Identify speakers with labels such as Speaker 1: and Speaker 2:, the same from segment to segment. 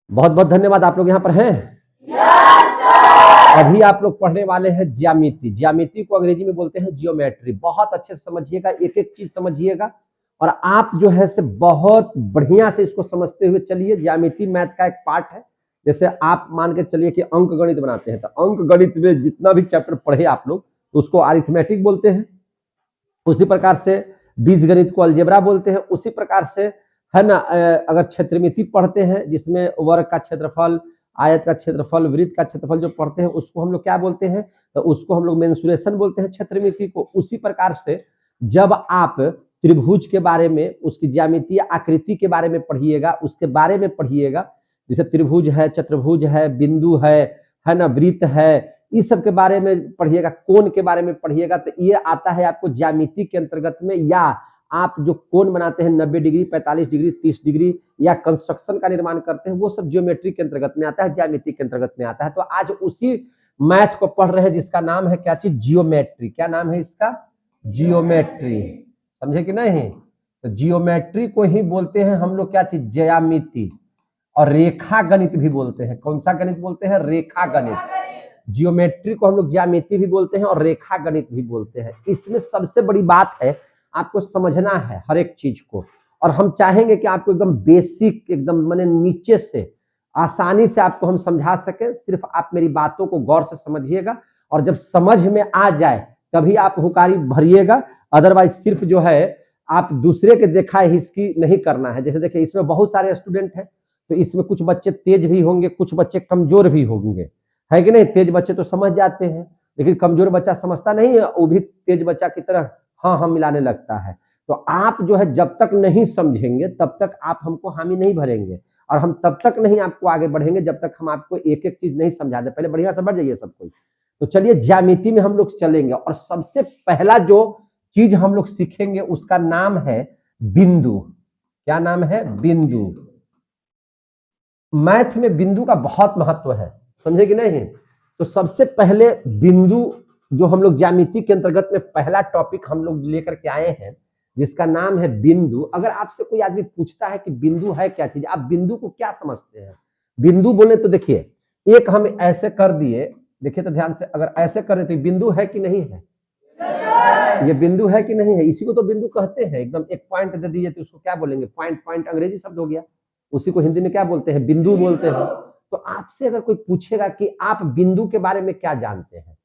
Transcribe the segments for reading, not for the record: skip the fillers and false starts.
Speaker 1: बहुत बहुत धन्यवाद। आप लोग यहाँ पर हैं? अभी आप लोग पढ़ने वाले हैं ज्यामिति। ज्यामिति को अंग्रेजी में बोलते हैं जियोमेट्री। बहुत अच्छे से समझिएगा, एक एक चीज समझिएगा और आप जो है से बहुत बढ़िया से इसको समझते हुए चलिए। ज्यामिति मैथ का एक पार्ट है। जैसे आप मान के चलिए कि अंक गणित बनाते हैं, तो अंक गणित में जितना भी चैप्टर पढ़े आप लोग तो उसको अरिथमेटिक बोलते हैं। उसी प्रकार से बीज गणित को अलजेब्रा बोलते हैं। उसी प्रकार से है ना, अगर क्षेत्रमिति पढ़ते हैं जिसमें वर्ग का क्षेत्रफल, आयत का क्षेत्रफल, वृत्त का क्षेत्रफल जो पढ़ते हैं उसको हम लोग क्या बोलते हैं, तो उसको हम लोग मेंसुरेशन बोलते हैं क्षेत्रमिति को। उसी प्रकार से जब आप त्रिभुज के बारे में, उसकी ज्यामितीय आकृति के बारे में पढ़िएगा, उसके बारे में पढ़िएगा, जैसे त्रिभुज है, चतुर्भुज है, बिंदु है ना, वृत्त है, इस सब के बारे में पढ़िएगा, कोण के बारे में पढ़िएगा, तो ये आता है आपको ज्यामिति के अंतर्गत में। या आप जो कोण बनाते हैं 90 डिग्री, 45 डिग्री, 30 डिग्री, या कंस्ट्रक्शन का निर्माण करते हैं, वो सब ज्योमेट्री के अंतर्गत में आता है, ज्यामिति के अंतर्गत में आता है। तो आज उसी मैथ को पढ़ रहे हैं जिसका नाम है क्या चीज, जियोमेट्री। क्या नाम है इसका? जियोमेट्री। समझे कि नहीं? तो जियोमेट्री को ही बोलते हैं हम लोग क्या चीज, ज्यामिति। और रेखा गणित भी बोलते हैं। कौन सा गणित बोलते हैं? रेखा गणित। जियोमेट्री को हम लोग ज्यामिति भी बोलते हैं और रेखा गणित भी बोलते हैं। इसमें सबसे बड़ी बात है आपको समझना है हर एक चीज को, और हम चाहेंगे कि आपको एकदम बेसिक, एकदम माने नीचे से आसानी से आपको हम समझा सके। सिर्फ आप मेरी बातों को गौर से समझिएगा और जब समझ में आ जाए तभी आप हुकारी भरिएगा। अदरवाइज सिर्फ जो है आप दूसरे के देखा हिस्की नहीं करना है। जैसे देखिए इसमें बहुत सारे स्टूडेंट हैं, तो इसमें कुछ बच्चे तेज भी होंगे, कुछ बच्चे कमजोर भी होंगे, है कि नहीं? तेज बच्चे तो समझ जाते हैं, लेकिन कमजोर बच्चा समझता नहीं है, वो भी तेज बच्चा की तरह हाँ हाँ मिलाने लगता है। तो आप जो है जब तक नहीं समझेंगे तब तक आप हमको हामी नहीं भरेंगे, और हम तब तक नहीं आपको आगे बढ़ेंगे जब तक हम आपको एक एक चीज नहीं समझा दे। पहले बढ़िया से बढ़ जाइए सब कोई। तो चलिए ज्यामिति में हम लोग चलेंगे, और सबसे पहला जो चीज हम लोग सीखेंगे उसका नाम है बिंदु। क्या नाम है? बिंदु। मैथ में बिंदु का बहुत महत्व है, समझे कि नहीं? तो सबसे पहले बिंदु जो हम लोग ज्यामिति के अंतर्गत में पहला टॉपिक हम लोग लेकर के आए हैं जिसका नाम है बिंदु। अगर आपसे कोई आदमी पूछता है कि बिंदु है क्या चीज, आप बिंदु को क्या समझते हैं? बिंदु बोले तो देखिए, एक हम ऐसे कर दिए, देखिए तो ध्यान से, अगर ऐसे करें तो बिंदु है कि नहीं है? ये बिंदु है कि नहीं है? इसी को तो बिंदु कहते हैं। एकदम एक पॉइंट दे दीजिए तो उसको क्या बोलेंगे? पॉइंट। पॉइंट अंग्रेजी शब्द हो गया, उसी को हिंदी में क्या बोलते हैं? बिंदु बोलते हैं। तो आपसे अगर कोई पूछेगा कि आप बिंदु के बारे में क्या जानते हैं,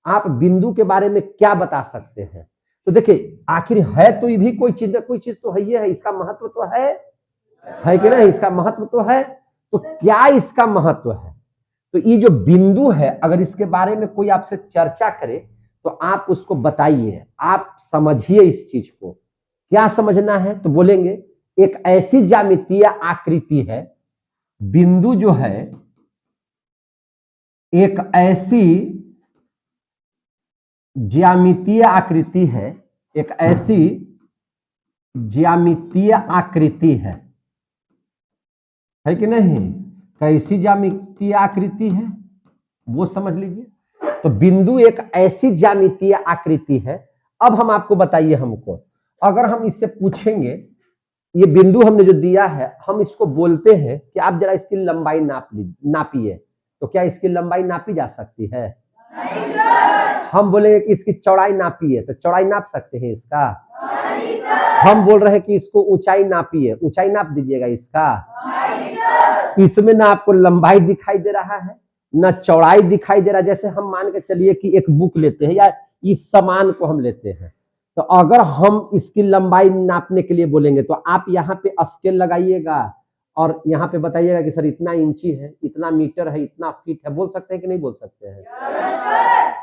Speaker 1: आप बिंदु के बारे में क्या बता सकते हैं, तो देखिए आखिर है तो ये भी कोई चीज तो है, ये है, इसका महत्व तो है कि नहीं? इसका महत्व तो है। तो क्या इसका महत्व है? तो ये जो बिंदु है, अगर इसके बारे में कोई आपसे चर्चा करे तो आप उसको बताइए, आप समझिए इस चीज को। क्या समझना है? तो बोलेंगे एक ऐसी ज्यामितीय आकृति है, बिंदु जो है एक ऐसी ज्यामितीय आकृति है, एक ऐसी ज्यामितीय आकृति है कि नहीं? कैसी ज्यामितीय आकृति है वो समझ लीजिए। तो बिंदु एक ऐसी ज्यामितीय आकृति है। अब हम आपको बताइए, हमको अगर हम इससे पूछेंगे, ये बिंदु हमने जो दिया है, हम इसको बोलते हैं कि आप जरा इसकी लंबाई नापिए, तो क्या इसकी लंबाई नापी जा सकती है? नहीं सर। हम बोलेंगे कि इसकी चौड़ाई नापिए, तो चौड़ाई नाप सकते हैं इसका? नहीं सर। हम बोल रहे हैं कि इसको ऊंचाई नापिए, ऊंचाई नाप दीजिएगा इसका? नहीं सर। इसमें ना आपको लंबाई दिखाई दे रहा है ना चौड़ाई दिखाई दे रहा है। जैसे हम मान के चलिए कि एक बुक लेते हैं या इस सामान को हम लेते हैं, तो अगर हम इसकी लंबाई नापने के लिए बोलेंगे तो आप यहाँ पे स्केल लगाइएगा और यहाँ पे बताइएगा कि सर इतना इंची है, इतना मीटर है, इतना फीट है। बोल सकते हैं कि नहीं बोल सकते हैं?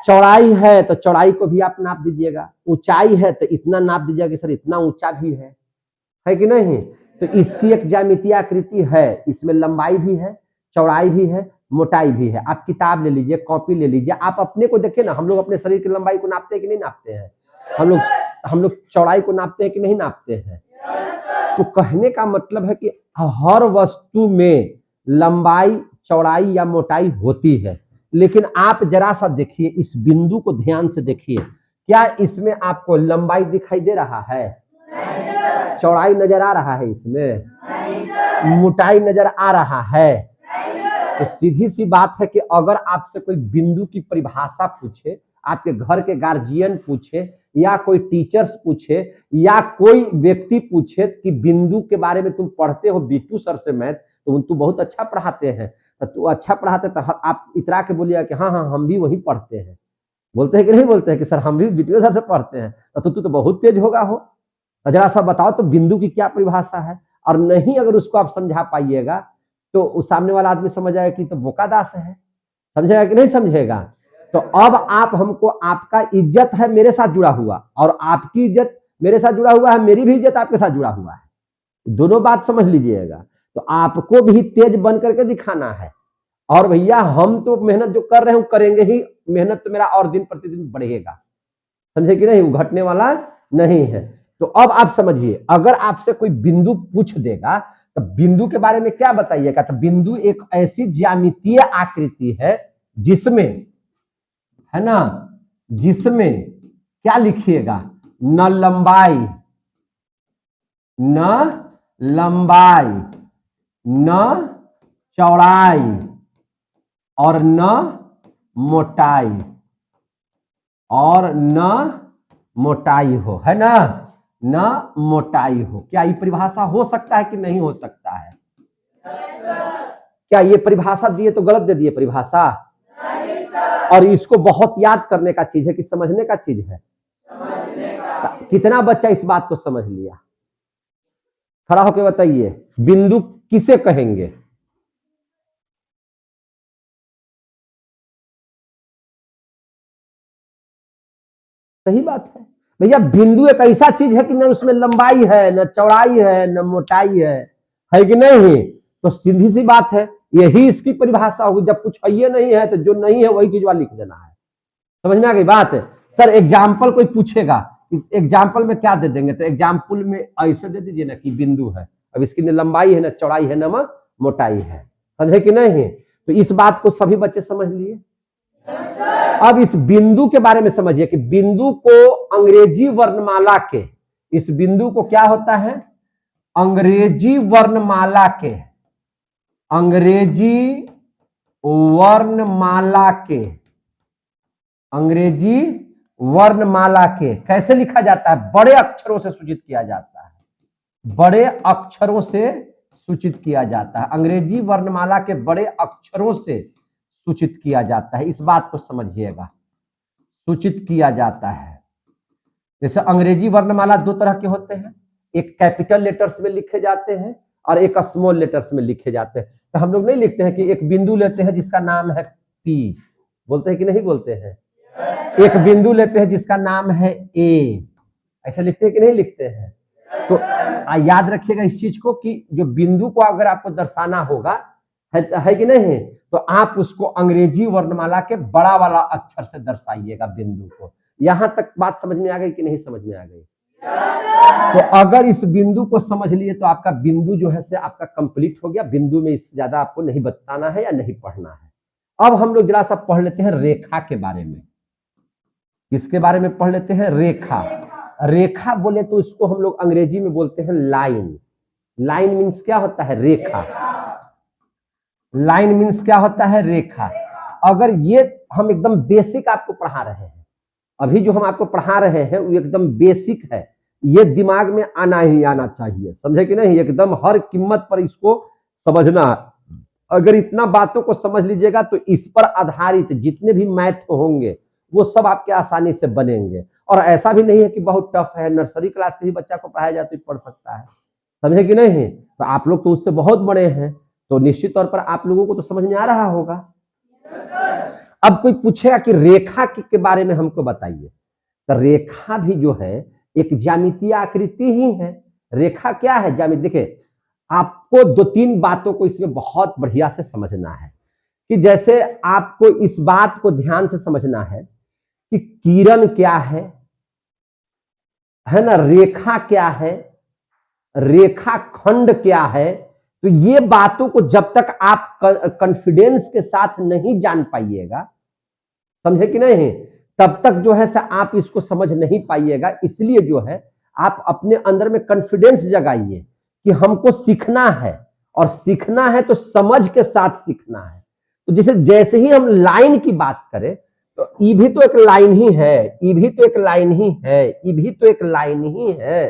Speaker 1: चौड़ाई है तो चौड़ाई को भी आप नाप दीजिएगा, ऊंचाई है तो इतना नाप दीजिएगा कि सर इतना ऊंचा भी है कि नहीं? तो इसकी एक ज्यामितीय आकृति है, इसमें लंबाई भी है, चौड़ाई भी है, मोटाई भी है। आप किताब ले लीजिए, कॉपी ले लीजिए, आप अपने को देखिए ना, हम लोग अपने शरीर की लंबाई को नापते हैं कि नहीं नापते हैं? हम लोग चौड़ाई को नापते हैं कि नहीं नापते हैं? तो कहने का मतलब है कि हर वस्तु में लंबाई, चौड़ाई या मोटाई होती है। लेकिन आप जरा सा देखिए, इस बिंदु को ध्यान से देखिए, क्या इसमें आपको लंबाई दिखाई दे रहा है? चौड़ाई नजर आ रहा है इसमें? मोटाई नजर आ रहा है? तो सीधी सी बात है कि अगर आपसे कोई बिंदु की परिभाषा पूछे, आपके घर के गार्जियन पूछे या कोई टीचर्स पूछे या कोई व्यक्ति पूछे कि बिंदु के बारे में तुम पढ़ते हो बीटू सर से मैथ, तो तू बहुत अच्छा पढ़ाते हैं, तो तू अच्छा पढ़ाते तो आप इतरा के बोलिए कि हाँ हाँ हम भी वही पढ़ते हैं। बोलते हैं कि नहीं बोलते हैं कि सर हम भी बीटू सर से पढ़ते हैं, तो तू तो बहुत तेज होगा हो। जरा सा बताओ तो बिंदु की क्या परिभाषा है। और नहीं अगर उसको आप समझा पाइएगा तो उस सामने वाला आदमी समझ जाएगा कि तो बोका दास है, समझेगा कि नहीं समझेगा। तो अब आप हमको, आपका इज्जत है मेरे साथ जुड़ा हुआ और आपकी इज्जत मेरे साथ जुड़ा हुआ है, मेरी भी इज्जत आपके साथ जुड़ा हुआ है, दोनों बात समझ लीजिएगा। तो आपको भी तेज बन करके दिखाना है। और भैया हम तो मेहनत जो कर रहे हैं करेंगे ही, मेहनत तो मेरा और दिन प्रतिदिन बढ़ेगा, समझे कि नहीं, वो घटने वाला नहीं है। तो अब आप समझिए, अगर आपसे कोई बिंदु पूछ देगा तो बिंदु के बारे में क्या बताइएगा। तो बिंदु एक ऐसी ज्यामितीय आकृति है जिसमें, है ना, जिसमें क्या लिखिएगा, न लंबाई, न लंबाई, न चौड़ाई और न मोटाई, और न मोटाई हो, है ना, न मोटाई हो। क्या ये परिभाषा हो सकता है कि नहीं हो सकता है? क्या ये परिभाषा दिए तो गलत दे दिए परिभाषा? और इसको बहुत याद करने का चीज है कि समझने का चीज है? कितना बच्चा इस बात को समझ लिया? खड़ा होकर बताइए, बिंदु किसे कहेंगे? सही बात है भैया, बिंदु एक ऐसा चीज है कि न उसमें लंबाई है, न चौड़ाई है, न मोटाई है कि नहीं? तो सीधी सी बात है, यही इसकी परिभाषा होगी। जब कुछ है नहीं है तो जो नहीं है वही चीज वाला लिख देना है। समझ में आ गई बात? सर एग्जाम्पल कोई पूछेगा, इस एग्जाम्पल में क्या दे देंगे? तो एग्जाम्पल में ऐसे दे दीजिए ना कि बिंदु है, अब इसकी न लंबाई है, न चौड़ाई है, न मोटाई है। समझे कि नहीं? तो इस बात को सभी बच्चे समझ लिए। अब इस बिंदु के बारे में समझिए कि बिंदु को अंग्रेजी वर्णमाला के, इस बिंदु को क्या होता है, अंग्रेजी वर्णमाला के, अंग्रेजी वर्णमाला के, अंग्रेजी वर्णमाला के कैसे लिखा जाता है? बड़े अक्षरों से सूचित किया जाता है, बड़े अक्षरों से सूचित किया जाता है, अंग्रेजी वर्णमाला के बड़े अक्षरों से सूचित किया जाता है। इस बात को समझिएगा, सूचित किया जाता है। जैसे अंग्रेजी वर्णमाला दो तरह के होते हैं, एक कैपिटल लेटर्स में लिखे जाते हैं और एक स्मॉल लेटर्स में लिखे जाते हैं। तो हम लोग नहीं लिखते हैं कि एक बिंदु लेते हैं जिसका नाम है पी, बोलते हैं कि नहीं बोलते हैं? एक बिंदु लेते हैं जिसका नाम है ए, ऐसे लिखते हैं कि नहीं लिखते हैं? तो याद रखिएगा इस चीज को कि जो बिंदु को अगर आपको दर्शाना होगा, है कि नहीं, तो आप उसको अंग्रेजी वर्णमाला के बड़ा वाला अक्षर से दर्शाइएगा बिंदु को। यहां तक बात समझ में आ गई कि नहीं समझ में आ गई? तो अगर इस बिंदु को समझ लिए तो आपका बिंदु जो है से आपका कंप्लीट हो गया। बिंदु में इससे ज्यादा आपको नहीं बताना है या नहीं पढ़ना है। अब हम लोग जरा सा पढ़ लेते हैं रेखा के बारे में। किसके बारे में पढ़ लेते हैं? रेखा। रेखा बोले तो इसको हम लोग अंग्रेजी में बोलते हैं लाइन। लाइन मीन्स क्या होता है? रेखा। लाइन मीन्स क्या होता है? रेखा। अगर ये हम एकदम बेसिक आपको पढ़ा रहे हैं, अभी जो हम आपको पढ़ा रहे हैं वो एकदम बेसिक है, ये दिमाग में आना ही आना चाहिए, समझे कि नहीं? एकदम हर कीमत पर इसको समझना। अगर इतना बातों को समझ लीजिएगा तो इस पर आधारित जितने भी मैथ होंगे वो सब आपके आसानी से बनेंगे। और ऐसा भी नहीं है कि बहुत टफ है, नर्सरी क्लास के भी बच्चा को पढ़ाया जाए तो पढ़ सकता है, समझे कि नहीं? तो आप लोग तो उससे बहुत बड़े हैं, तो निश्चित तौर पर आप लोगों को तो समझ में आ रहा होगा। अब कोई पूछेगा कि रेखा के बारे में हमको बताइए, तो रेखा भी जो है एक ज्यामितीय आकृति ही है। रेखा क्या है? ज्यामिति। देखिए, आपको दो तीन बातों को इसमें बहुत बढ़िया से समझना है कि जैसे आपको इस बात को ध्यान से समझना है कि किरण क्या है ना, रेखा क्या है, रेखा खंड क्या है। तो ये बातों को जब तक आप कॉन्फिडेंस के साथ नहीं जान पाइएगा, समझे कि नहीं, तब तक जो है आप इसको समझ नहीं पाइएगा। इसलिए जो है आप अपने अंदर में कॉन्फिडेंस जगाइए कि हमको सीखना है, और सीखना है तो समझ के साथ सीखना है। तो जैसे जैसे ही हम लाइन की बात करें तो ई भी तो एक लाइन ही है, ई भी तो एक लाइन ही है, ई भी तो एक लाइन ही है।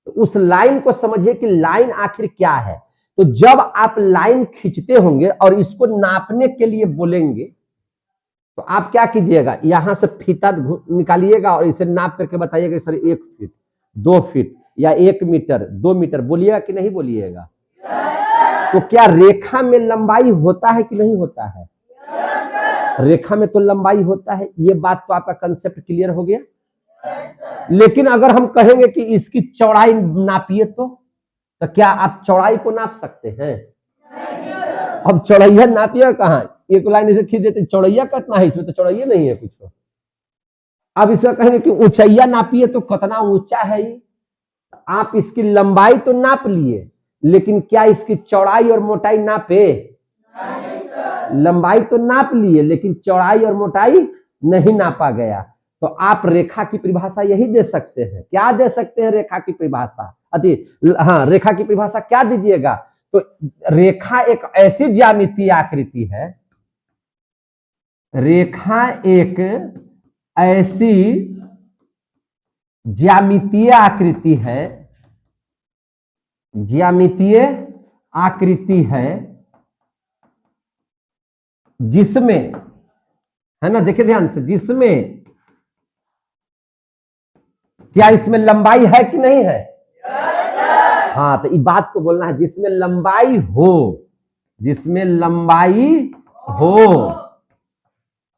Speaker 1: तो उस लाइन को समझिए कि लाइन आखिर क्या है। तो जब आप लाइन खींचते होंगे और इसको नापने के लिए बोलेंगे तो आप क्या कीजिएगा, यहां से फीता निकालिएगा और इसे नाप करके बताइएगा सर 1 फीट 2 फीट या 1 मीटर 2 मीटर, बोलिएगा कि नहीं बोलिएगा? तो क्या रेखा में लंबाई होता है कि नहीं होता है? रेखा में तो लंबाई होता है। ये बात तो आपका कंसेप्ट क्लियर हो गया। लेकिन अगर हम कहेंगे कि इसकी चौड़ाई नापिए तो क्या आप चौड़ाई को नाप सकते हैं? अब चौड़ैया नापिए कहां? एक लाइन इसे खींच देते, चौड़ैया कितना है? इसमें तो चौड़ैया नहीं है कुछ। अब इसका कहेंगे कि ऊंचाइया नापिए तो कितना ऊंचा है ये। आप इसकी लंबाई तो नाप लिए, लेकिन क्या इसकी चौड़ाई और मोटाई नापे? लंबाई तो नाप लिए, लेकिन चौड़ाई और मोटाई नहीं नापा गया। तो आप रेखा की परिभाषा यही दे सकते हैं। क्या दे सकते हैं रेखा की परिभाषा? हाँ, रेखा की परिभाषा क्या दीजिएगा? तो रेखा एक ऐसी ज्यामितीय आकृति है, रेखा एक ऐसी ज्यामितीय आकृति है, ज्यामितीय आकृति है जिसमें, है ना, देखिए ध्यान से, जिसमें क्या इसमें लंबाई है कि नहीं है? हाँ, तो इस बात को बोलना है, जिसमें लंबाई हो, जिसमें लंबाई हो,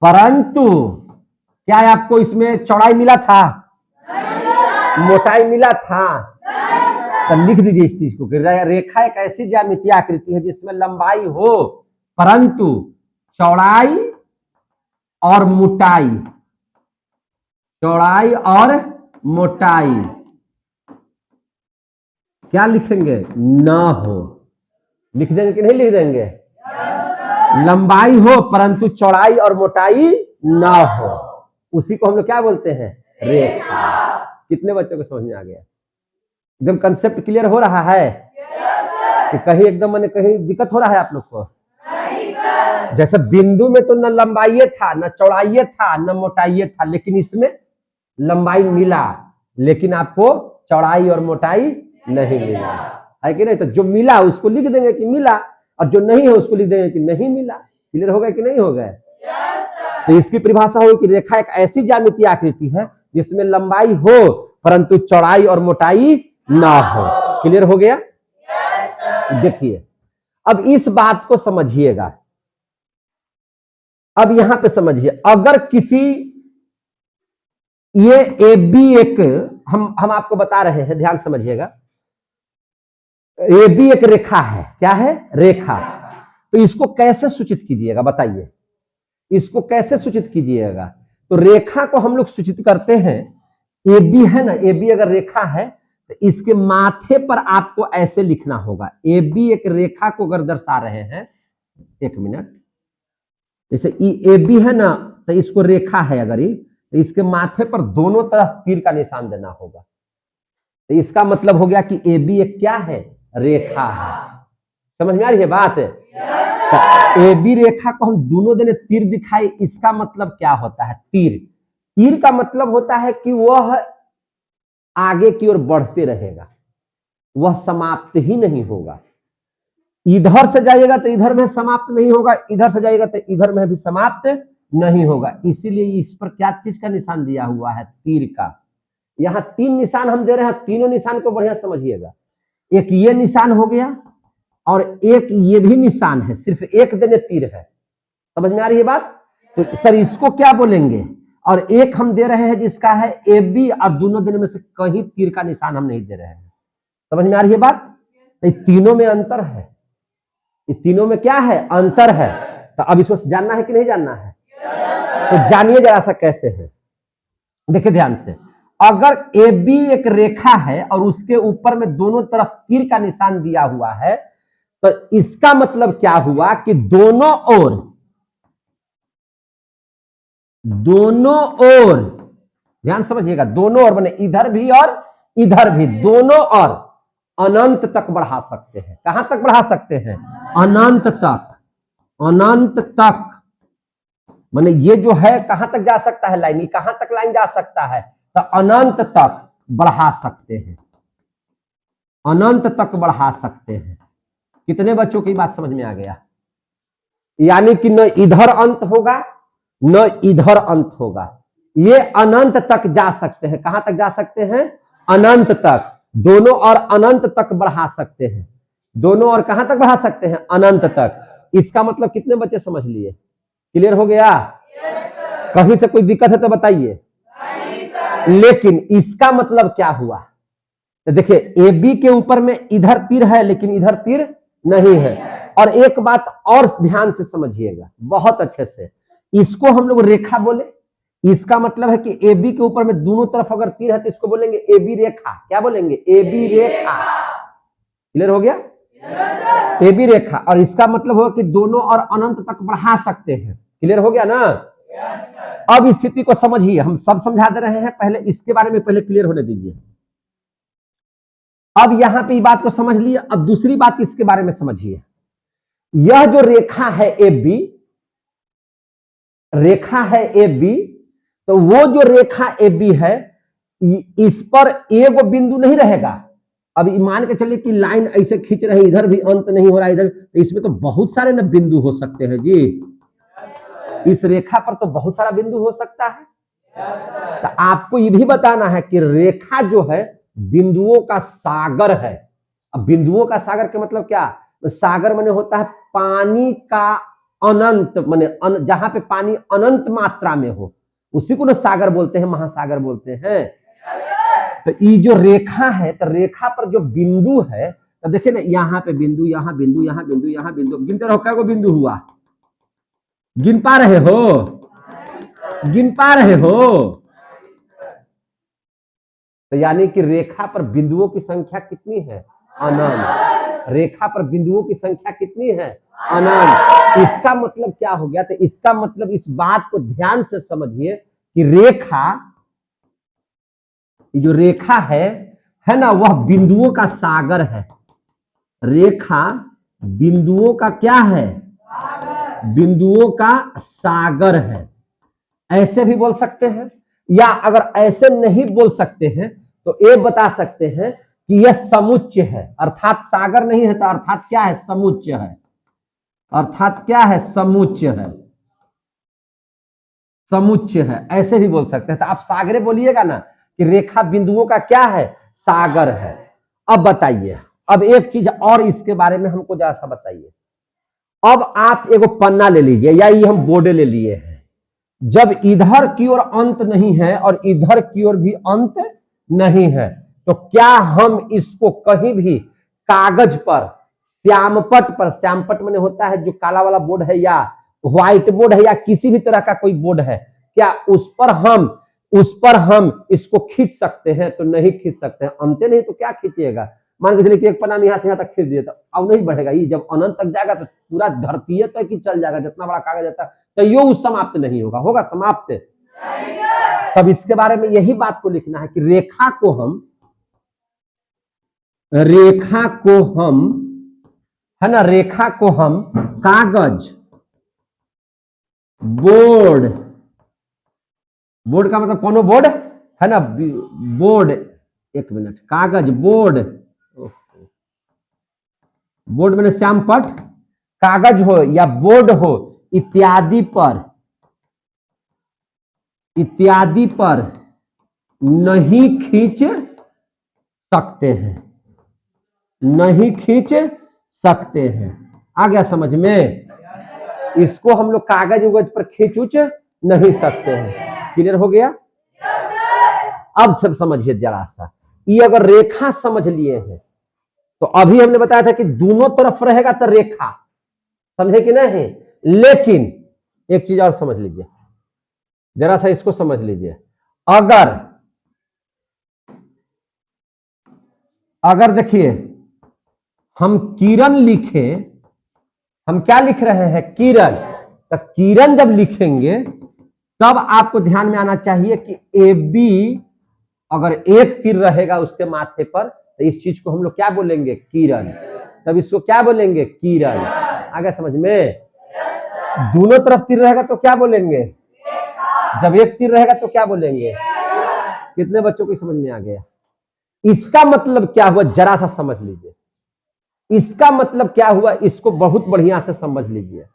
Speaker 1: परंतु क्या आपको इसमें चौड़ाई मिला था? मोटाई मिला था? तो लिख दीजिए इस चीज को, रेखा एक ऐसी ज्यामितीय आकृति है जिसमें लंबाई हो परंतु चौड़ाई और मोटाई, चौड़ाई और मोटाई क्या लिखेंगे? ना हो। लिख देंगे कि नहीं लिख देंगे? लंबाई हो परंतु चौड़ाई और मोटाई ना हो, उसी को हम लोग क्या बोलते हैं? रेखा। कितने बच्चों को समझ में आ गया? एकदम कंसेप्ट क्लियर हो रहा है कि कहीं एकदम मैंने कहीं दिक्कत हो रहा है आप लोग को? जैसे बिंदु में तो न लंबाई था, न चौड़ाई था, न मोटाई था, लेकिन इसमें लंबाई मिला, लेकिन आपको चौड़ाई और मोटाई नहीं मिला, है कि नहीं? तो जो मिला उसको लिख देंगे कि मिला, और जो नहीं है उसको लिख देंगे कि नहीं मिला। क्लियर हो गया कि नहीं हो गया? तो इसकी परिभाषा होगी कि रेखा एक ऐसी ज्यामितीय आकृति है जिसमें लंबाई हो परंतु चौड़ाई और मोटाई ना हो। क्लियर हो गया? देखिए, अब इस बात को समझिएगा। अब यहां पे समझिए, अगर किसी, ये ए बी एक, हम आपको बता रहे हैं, ध्यान समझिएगा, ए बी एक रेखा है। क्या है? रेखा। तो इसको कैसे सूचित कीजिएगा बताइए? इसको कैसे सूचित कीजिएगा? तो रेखा को हम लोग सूचित करते हैं, ए बी है ना, ए बी अगर रेखा है तो इसके माथे पर आपको ऐसे लिखना होगा। ए बी एक रेखा को अगर दर्शा रहे हैं, एक मिनट, जैसे ए बी है ना, तो इसको रेखा है अगर ये, तो इसके माथे पर दोनों तरफ तीर का निशान देना होगा। तो इसका मतलब हो गया कि ए बी एक क्या है? रेखा है। समझ में आ रही है बात? तो ए बी रेखा को हम दोनों दिन तीर दिखाए, इसका मतलब क्या होता है? तीर, तीर का मतलब होता है कि वह आगे की ओर बढ़ते रहेगा, वह समाप्त ही नहीं होगा। इधर से जाइएगा तो इधर में समाप्त नहीं होगा, इधर से जाइएगा तो इधर में भी समाप्त नहीं होगा। इसीलिए इस पर क्या चीज का निशान दिया हुआ है? तीर का। यहां 3 निशान हम दे रहे हैं, तीनों निशान को बढ़िया समझिएगा। एक ये निशान हो गया और एक ये भी निशान है, सिर्फ एक देने तीर है। समझ में आ रही है बात? तो सर इसको क्या बोलेंगे? और एक हम दे रहे हैं जिसका है ए बी, और दोनों देने में से कहीं तीर का निशान हम नहीं दे रहे हैं। समझ में आ रही है बात? तो तीनों में अंतर है, ये तीनों में क्या है? अंतर है। तो अब इसको जानना है कि नहीं जानना है? तो जानिए जरा सा कैसे है। देखिए ध्यान से, अगर ए बी एक रेखा है और उसके ऊपर में दोनों तरफ तीर का निशान दिया हुआ है, तो इसका मतलब क्या हुआ कि दोनों ओर, दोनों ओर, ध्यान समझिएगा, दोनों ओर, माने इधर भी और इधर भी, दोनों ओर अनंत तक बढ़ा सकते हैं। कहां तक बढ़ा सकते हैं? अनंत तक, अनंत तक, माने ये जो है कहां तक जा सकता है लाइन, ये कहां तक लाइन जा सकता है, तो अनंत तक बढ़ा सकते हैं, अनंत तक बढ़ा सकते हैं। कितने बच्चों की बात समझ में आ गया? यानी कि न इधर अंत होगा न इधर अंत होगा, ये अनंत तक जा सकते हैं। कहां तक जा सकते हैं? अनंत तक। दोनों और अनंत तक बढ़ा सकते हैं, दोनों और कहां तक बढ़ा सकते हैं? अनंत तक। इसका मतलब कितने बच्चे समझ लिए? क्लियर हो गया? कहीं से कोई दिक्कत है तो बताइए। लेकिन इसका मतलब क्या हुआ? तो देखिए ए बी के ऊपर में इधर तीर है लेकिन इधर तीर नहीं है। और एक बात और ध्यान से समझिएगा बहुत अच्छे से, इसको हम लोग रेखा बोले, इसका मतलब है कि ए बी के ऊपर में दोनों तरफ अगर तीर है तो इसको बोलेंगे ए बी रेखा। क्या बोलेंगे? A B Rekha. क्लियर हो गया? ए बी रेखा। और इसका मतलब होगा कि दोनों और अनंत तक बढ़ा सकते हैं। क्लियर हो गया ना? अब स्थिति को समझिए, हम सब समझा दे रहे हैं, पहले इसके बारे में पहले क्लियर होने दीजिए। अब यहां पे बात को समझ लिए, अब दूसरी बात इसके बारे में समझिए। यह जो रेखा है ए बी, रेखा है ए बी, तो वो जो रेखा ए बी है इस पर एक बिंदु नहीं रहेगा। अब मान के चलिए कि लाइन ऐसे खींच रहे, इधर भी अंत नहीं हो रहा, इधर, तो इसमें तो बहुत सारे ना बिंदु हो सकते हैं जी। इस रेखा पर तो बहुत सारा बिंदु हो सकता है। तो आपको ये भी बताना है कि रेखा जो है बिंदुओं का सागर है। अब बिंदुओं का सागर के मतलब क्या? सागर माने होता है पानी का अनंत, माने जहां पे पानी अनंत मात्रा में हो उसी को ना सागर बोलते हैं, महासागर बोलते हैं। तो ये जो रेखा है, तो रेखा पर जो बिंदु है, तो देखिए ना, यहाँ पे बिंदु, यहाँ बिंदु, यहाँ बिंदु, यहाँ बिंदु, गिनते रहो क्या को बिंदु हुआ? गिन पा रहे हो? गिन पा रहे हो? तो यानी कि रेखा पर बिंदुओं की संख्या कितनी है? अनंत। रेखा पर बिंदुओं की संख्या कितनी है? अनंत। इसका मतलब क्या हो गया? तो इसका मतलब इस बात को ध्यान से समझिए कि रेखा, जो रेखा है ना, वह बिंदुओं का सागर है। रेखा बिंदुओं का क्या है? बिंदुओं का सागर है। ऐसे भी बोल सकते हैं, या अगर ऐसे नहीं बोल सकते हैं तो ये बता सकते हैं कि यह समुच्चय है। अर्थात सागर नहीं है तो अर्थात क्या है? समुच्चय है। अर्थात क्या है? समुच्चय है। समुच्चय है, ऐसे भी बोल सकते हैं। तो आप सागरे बोलिएगा ना कि रेखा बिंदुओं का क्या है? सागर है। अब बताइए, अब एक चीज और इसके बारे में हमको जरा सा बताइए। अब आप एगो पन्ना ले लीजिए, या ये हम बोर्ड ले लिए हैं। जब इधर की ओर अंत नहीं है और इधर की ओर भी अंत नहीं है, तो क्या हम इसको कहीं भी कागज पर, श्यामपट पर, श्यामपट में होता है जो काला वाला बोर्ड है, या व्हाइट बोर्ड है, या किसी भी तरह का कोई बोर्ड है, क्या उस पर हम इसको खींच सकते हैं? तो नहीं खींच सकते हैं। अंत नहीं तो क्या खींचिएगा? मान के चलिए कि एक पन्ना यहाँ से यहाँ तक खींच दिया तो अब नहीं बढ़ेगा। ये जब अनंत तक जाएगा तो पूरा धरती तक ही चल जाएगा, जितना बड़ा कागज आता है, तो यो समाप्त नहीं होगा। होगा समाप्त? तब इसके बारे में यही बात को लिखना है कि रेखा को हम है ना, रेखा को हम कागज, बोर्ड का मतलब कौन बोर्ड है ना, बोर्ड, एक मिनट, कागज, बोर्ड मैंने श्यामपट, कागज हो या बोर्ड हो इत्यादि पर नहीं खींच सकते हैं, नहीं खींच सकते हैं। आ गया समझ में? इसको हम लोग कागज उगज पर खींच उच नहीं सकते हैं। क्लियर हो गया? अब सब समझिए जरा सा, ये अगर रेखा समझ लिए हैं तो अभी हमने बताया था कि दोनों तरफ रहेगा तो रेखा, समझे कि नहीं? लेकिन एक चीज और समझ लीजिए, जरा सा इसको समझ लीजिए। अगर देखिए हम किरण लिखें, हम क्या लिख रहे हैं? किरण। तो किरण जब लिखेंगे तब आपको ध्यान में आना चाहिए कि ए बी अगर एक तीर रहेगा उसके माथे पर तो इस चीज को हम लोग क्या बोलेंगे? किरण। तब इसको क्या बोलेंगे? किरण। आ गया समझ में? दोनों तरफ तीर रहेगा तो क्या बोलेंगे? जब एक तीर रहेगा तो क्या बोलेंगे? कितने बच्चों को समझ में आ गया? इसका मतलब क्या हुआ, जरा सा समझ लीजिए। इसका मतलब क्या हुआ, इसको बहुत बढ़िया से समझ लीजिए।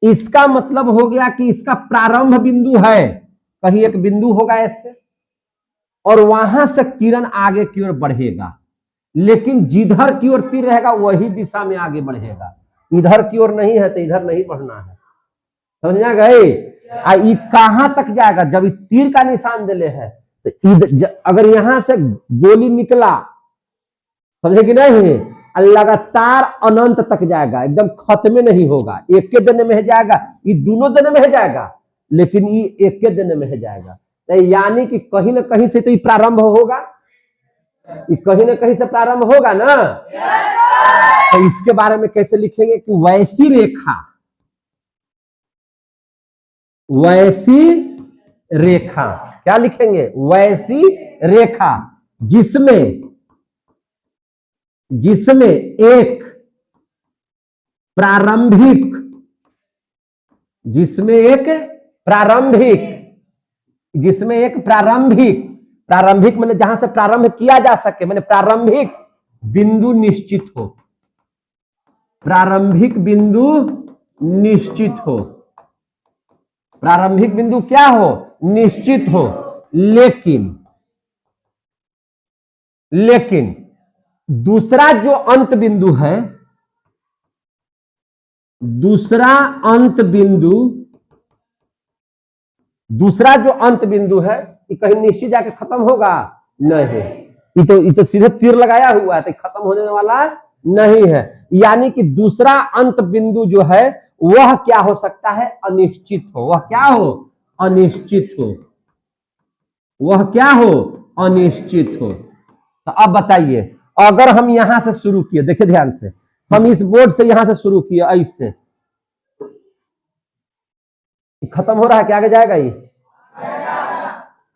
Speaker 1: इसका मतलब हो गया कि इसका प्रारंभ बिंदु है, कहीं एक बिंदु होगा ऐसे, और वहां से किरण आगे की ओर बढ़ेगा, लेकिन जिधर की ओर तीर रहेगा वही दिशा में आगे बढ़ेगा, इधर की ओर नहीं है तो इधर नहीं बढ़ना है। समझ में आ गई? कहां तक जाएगा? जब तीर का निशान दिले है तो अगर यहां से गोली निकला, समझे कि नहीं, लगातार अनंत तक जाएगा, एकदम खत्म नहीं होगा, एक के दिन में जाएगा, ये दोनों दिन में जाएगा, लेकिन ये एक के दिन में जाएगा। यानी कि कहीं ना कहीं से तो ये प्रारंभ होगा, ये कहीं ना कहीं से प्रारंभ होगा ना। तो इसके बारे में कैसे लिखेंगे कि वैसी रेखा, वैसी रेखा, क्या लिखेंगे? वैसी रेखा जिसमें एक प्रारंभिक, प्रारंभिक मैंने जहां से प्रारंभ किया जा सके, मैंने प्रारंभिक बिंदु निश्चित हो, प्रारंभिक बिंदु निश्चित हो, प्रारंभिक बिंदु क्या हो? निश्चित हो। लेकिन दूसरा जो अंत बिंदु है, दूसरा जो अंत बिंदु है, ये कहीं निश्चित जाके खत्म होगा? नहीं, ये तो सीधे तीर लगाया हुआ है, तो खत्म होने वाला नहीं है। यानी कि दूसरा अंत बिंदु जो है वह क्या हो सकता है? अनिश्चित हो। वह क्या हो? अनिश्चित हो। वह क्या हो? अनिश्चित हो। तो अब बताइए, अगर हम यहां से शुरू किए, देखिए ध्यान से, हम इस बोर्ड से यहां से शुरू किए, ऐसे खत्म हो रहा है, क्या आगे जाएगा? ये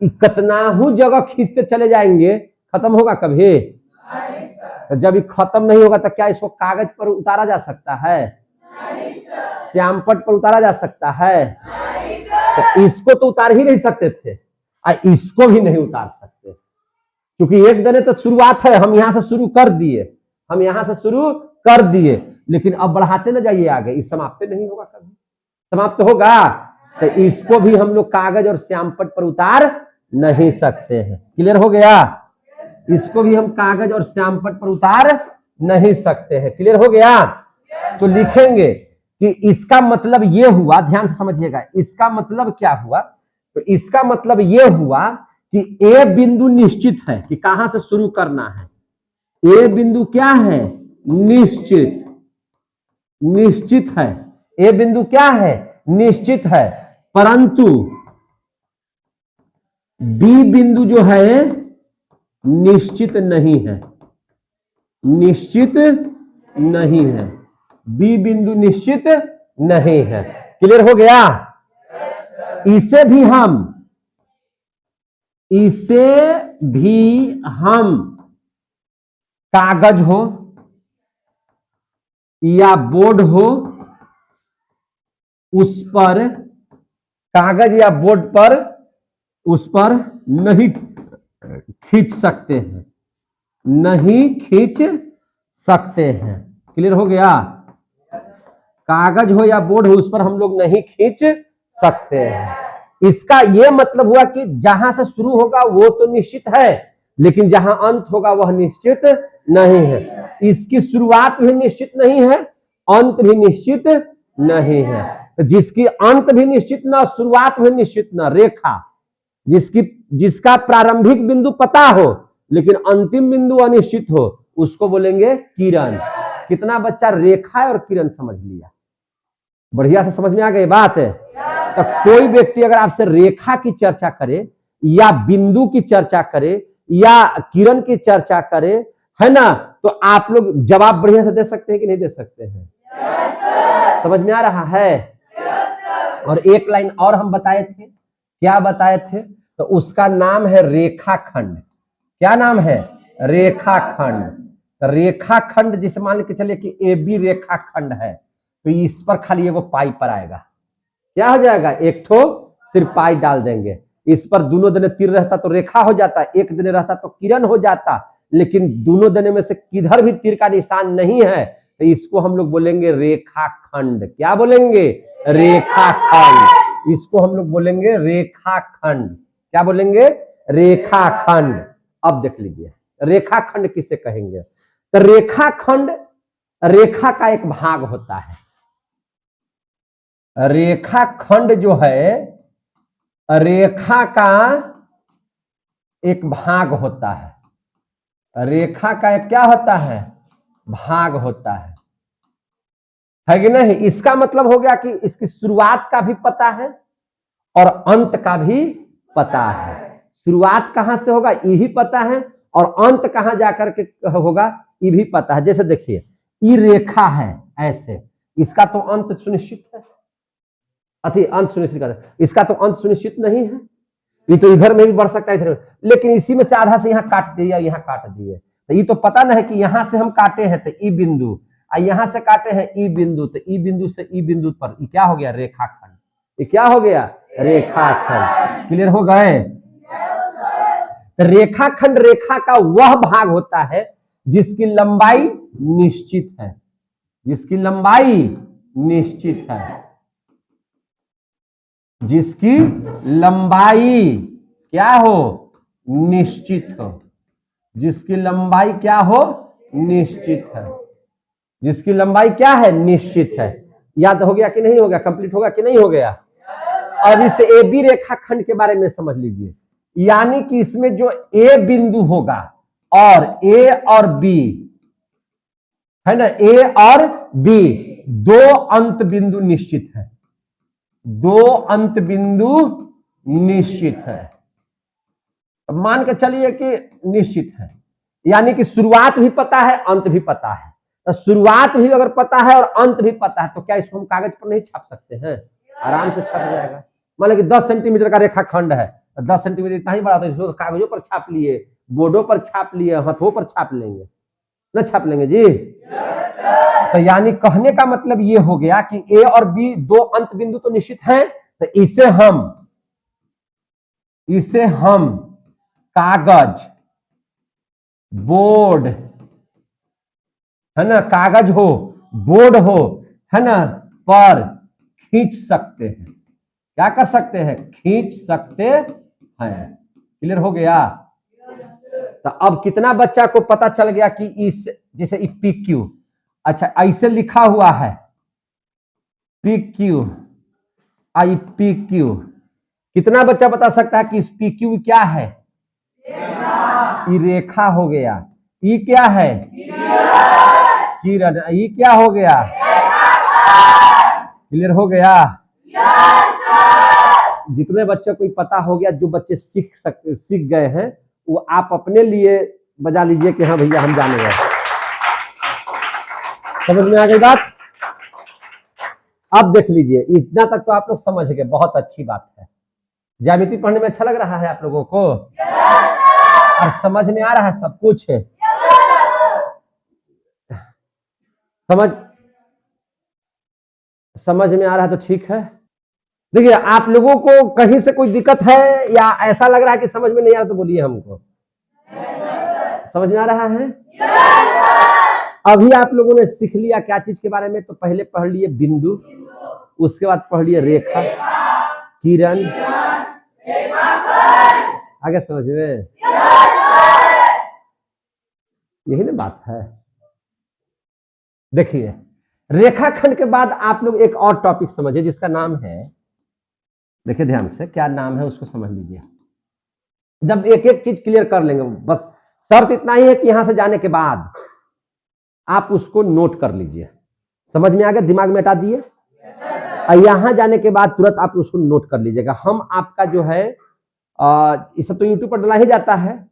Speaker 1: कितना ही जगह खींचते चले जाएंगे, खत्म होगा कभी? तो जब ये खत्म नहीं होगा तो क्या इसको कागज पर उतारा जा सकता है? श्यामपट पर उतारा जा सकता है? तो इसको तो उतार ही नहीं सकते थे, इसको भी नहीं उतार सकते, क्योंकि एक दिन तो शुरुआत है, हम यहां से शुरू कर दिए, लेकिन अब बढ़ाते ना जाइए आगे, इस समाप्त नहीं होगा, कभी समाप्त होगा। तो इसको भी हम लोग कागज और श्यामपट पर उतार नहीं सकते हैं। क्लियर हो गया? इसको भी हम कागज और श्यामपट पर उतार नहीं सकते हैं। क्लियर हो गया? तो लिखेंगे कि इसका मतलब यह हुआ, ध्यान से समझिएगा, इसका मतलब क्या हुआ? तो इसका मतलब यह हुआ कि ए बिंदु निश्चित है कि कहां से शुरू करना है। ए बिंदु क्या है? निश्चित है। ए बिंदु क्या है? निश्चित है। परंतु बी बिंदु जो है निश्चित नहीं है, बी बिंदु निश्चित नहीं है। क्लियर हो गया? इसे भी हम कागज हो या बोर्ड हो, उस पर, कागज या बोर्ड पर, उस पर नहीं खींच सकते हैं, क्लियर हो गया? कागज हो या बोर्ड हो, उस पर हम लोग नहीं खींच सकते हैं। इसका यह मतलब हुआ कि जहां से शुरू होगा वो तो निश्चित है, लेकिन जहां अंत होगा वह निश्चित नहीं है। इसकी शुरुआत भी निश्चित नहीं है, अंत भी निश्चित नहीं है। तो जिसकी अंत भी निश्चित ना, शुरुआत भी निश्चित ना, रेखा जिसका प्रारंभिक बिंदु पता हो लेकिन अंतिम बिंदु अनिश्चित हो, उसको बोलेंगे किरण। कितना बच्चा रेखा और किरण समझ लिया? बढ़िया से समझ में आ गई बात है? तो कोई व्यक्ति अगर आपसे रेखा की चर्चा करे या बिंदु की चर्चा करे या किरण की चर्चा करे, है ना, तो आप लोग जवाब बढ़िया से दे सकते हैं कि नहीं दे सकते हैं? समझ में आ रहा है? और एक लाइन और हम बताए थे, क्या बताए थे? तो उसका नाम है रेखाखंड। क्या नाम है? रेखाखंड। रेखाखंड जिसे मान के चलिए कि ए बी रेखाखंड है, तो इस पर खाली एगो पाई पर आएगा, क्या हो जाएगा, एक ठो सिर्फ पाई डाल देंगे। इस पर दोनों देने तीर रहता तो रेखा हो जाता, एक देने रहता तो किरण हो जाता, लेकिन दोनों देने में से किधर भी तीर का निशान नहीं है, तो इसको हम लोग बोलेंगे रेखाखंड। क्या बोलेंगे, रेखाखंड। इसको हम लोग बोलेंगे रेखाखंड। क्या बोलेंगे, रेखाखंड। अब देख लीजिए रेखाखंड किसे कहेंगे, तो रेखाखंड रेखा का एक भाग होता है। रेखाखंड जो है रेखा का एक भाग होता है। रेखा का एक क्या होता है, भाग होता है कि नहीं। इसका मतलब हो गया कि इसकी शुरुआत का भी पता है और अंत का भी पता है। शुरुआत कहां से होगा ये भी पता है, और अंत कहां जाकर के होगा ये भी पता है। जैसे देखिए ये रेखा है ऐसे, इसका तो अंत सुनिश्चित है, अथी अंत सुनिश्चित है, इसका तो अंत सुनिश्चित नहीं है। ये तो इधर में भी बढ़ सकता है इधर, लेकिन इसी में से आधा से यहाँ काट दिया, यहाँ काट दिए, तो ये तो पता ना है कि यहां से हम काटे हैं तो ई बिंदु, और यहां से काटे हैं ई बिंदु, तो ई बिंदु से ई बिंदु पर ये क्या हो गया, रेखाखंड। ये क्या हो गया, रेखाखंड। क्लियर हो गए। रेखाखंड रेखा का वह भाग होता है जिसकी लंबाई निश्चित है, जिसकी लंबाई निश्चित है, जिसकी लंबाई क्या हो, निश्चित हो, जिसकी लंबाई क्या हो, निश्चित है, जिसकी लंबाई क्या है, निश्चित है। याद हो गया कि नहीं हो गया, कंप्लीट होगा कि नहीं हो गया। अब इस ए बी रेखाखंड के बारे में समझ लीजिए, यानी कि इसमें जो ए बिंदु होगा और ए और बी है ना, ए और बी दो अंत बिंदु निश्चित है, दो अंत बिंदु निश्चित है। मान के चलिए कि निश्चित है, यानी कि शुरुआत भी पता है अंत भी पता है। तो शुरुआत भी अगर पता है और अंत भी पता है तो क्या इसको हम कागज पर नहीं छाप सकते हैं, आराम से छप जाएगा। मान लो कि 10 सेंटीमीटर का रेखाखंड है, 10 सेंटीमीटर इतना ही बड़ा होता है, इसको कागजों पर छाप लिए, बोर्डों पर छाप लिए, हाथों पर छाप लेंगे ना, छाप लेंगे जी। तो यानी कहने का मतलब ये हो गया कि ए और बी दो अंत बिंदु तो निश्चित हैं, तो इसे हम कागज, बोर्ड है ना, कागज हो, बोर्ड हो है ना, पर खींच सकते हैं। क्या कर सकते हैं, खींच सकते हैं। क्लियर हो गया। तो अब कितना बच्चा को पता चल गया कि इस जैसे पी क्यू, अच्छा ऐसे लिखा हुआ है P Q I P Q, कितना बच्चा बता सकता है कि इस पी क्यू क्या है, ये रेखा हो गया। ये क्या है, किरण। ये क्या हो गया, क्लियर हो गया। जितने बच्चों को पता हो गया, जो बच्चे सीख गए हैं, वो आप अपने लिए बजा लीजिए कि हाँ भैया हम जाने गए। समझ में आ गई बात। अब देख लीजिए इतना तक तो आप लोग समझ गए, बहुत अच्छी बात है। ज्यामिति पढ़ने में अच्छा लग रहा है आप लोगों को, और समझ में आ रहा है सब कुछ, समझ में आ रहा है तो ठीक है। देखिए आप लोगों को कहीं से कोई दिक्कत है या ऐसा लग रहा है कि समझ में नहीं आ रहा, तो बोलिए हमको। समझ में आ रहा है। अभी आप लोगों ने सीख लिया क्या चीज के बारे में, तो पहले पढ़ लिए बिंदु, उसके बाद पढ़ लिए रेखा, किरण, आगे समझ में, यही ना बात है। देखिए रेखाखंड के बाद आप लोग एक और टॉपिक समझिए जिसका नाम है, देखिए ध्यान से क्या नाम है उसको समझ लीजिए। जब एक एक चीज क्लियर कर लेंगे, बस शर्त इतना ही है कि यहां से जाने के बाद आप उसको नोट कर लीजिए। समझ में आ गया, दिमाग में हटा दिए। और यहां जाने के बाद तुरंत आप उसको नोट कर लीजिएगा। हम आपका जो है ये सब तो यूट्यूब पर डला ही जाता है,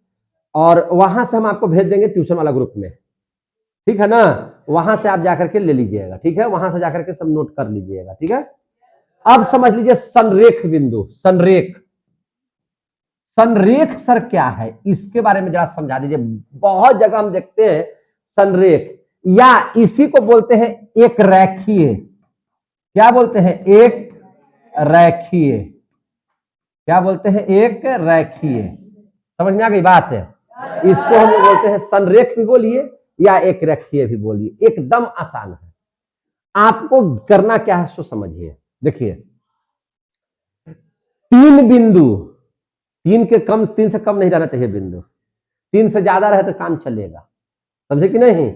Speaker 1: और वहां से हम आपको भेज देंगे ट्यूशन वाला ग्रुप में, ठीक है ना। वहां से आप जाकर के ले लीजिएगा, ठीक है, वहां से जाकर के सब नोट कर लीजिएगा, ठीक है। अब समझ लीजिए संरेख बिंदु, संरेख, संरेख सर क्या है, इसके बारे में जरा समझा दीजिए। बहुत जगह हम देखते हैं संरेख, या इसी को बोलते हैं एक रेखीय, क्या बोलते हैं? एक रेखीय। क्या बोलते हैं? एक रेखीय। समझ में आ गई बात है? इसको हम लोग बोलते हैं संरेख भी बोलिए या एक रेखीय भी बोलिए, एकदम आसान है। आपको करना क्या है सो समझिए। देखिए, तीन बिंदु, तीन से कम नहीं रहना चाहिए बिंदु, तीन से ज्यादा रहे तो काम चलेगा, समझे कि नहीं?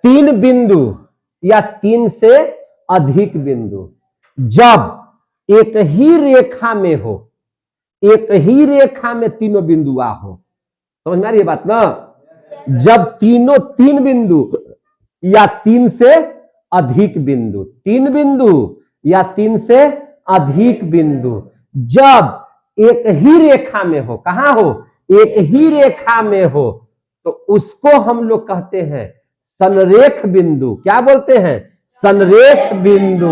Speaker 1: तीन बिंदु या तीन से अधिक बिंदु जब एक ही रेखा में हो, एक ही रेखा में तीनों बिंदु आ हो, समझ में आ रही है बात ना? जब तीन बिंदु या तीन से अधिक बिंदु, तीन बिंदु या तीन से अधिक बिंदु जब एक ही रेखा में हो, कहां हो? एक ही रेखा में हो, तो उसको हम लोग कहते हैं संरेख बिंदु। क्या बोलते हैं? संरेख बिंदु।